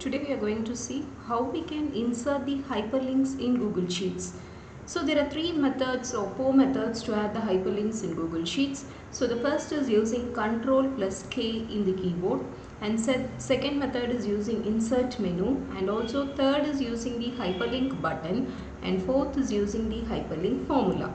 Today we are going to see how we can insert the hyperlinks in Google Sheets. So there are three methods or four methods to add the hyperlinks in Google Sheets. So the first is using Ctrl plus K in the keyboard, and second method is using insert menu, and also third is using the hyperlink button, and fourth is using the hyperlink formula.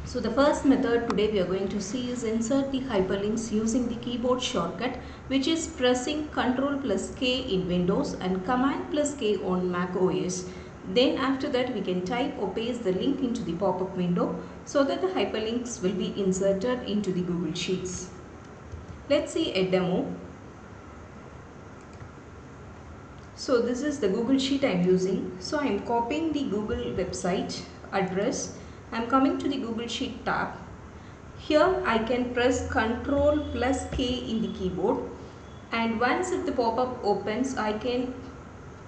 So the first method today we are going to see is insert the hyperlinks using the keyboard shortcut, which is pressing Ctrl plus K in Windows and Command plus K on Mac OS. Then after that we can type or paste the link into the pop-up window so that the hyperlinks will be inserted into the Google Sheets. Let's see a demo. So this is the Google Sheet I am using. So I am copying the Google website address. I am coming to the Google Sheet tab. Here I can press Ctrl plus K in the keyboard, and once if the pop-up opens I can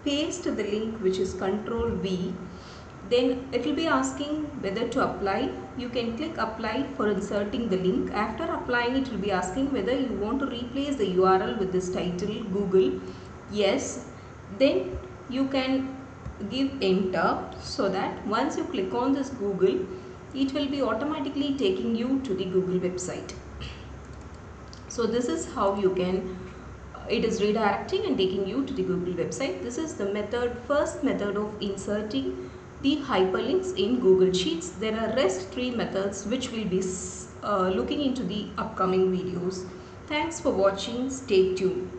paste the link, which is Ctrl V. Then it will be asking whether to apply. You can click apply for inserting the link. After applying, it will be asking whether you want to replace the URL with this title Google. Yes. Then you can give enter, so that once you click on this Google, it will be automatically taking you to the Google website. So this is how you can, it is redirecting and taking you to the Google website. This is the first method of inserting the hyperlinks in Google Sheets. There are rest 3 methods which we'll be looking into the upcoming videos. Thanks for watching. Stay tuned.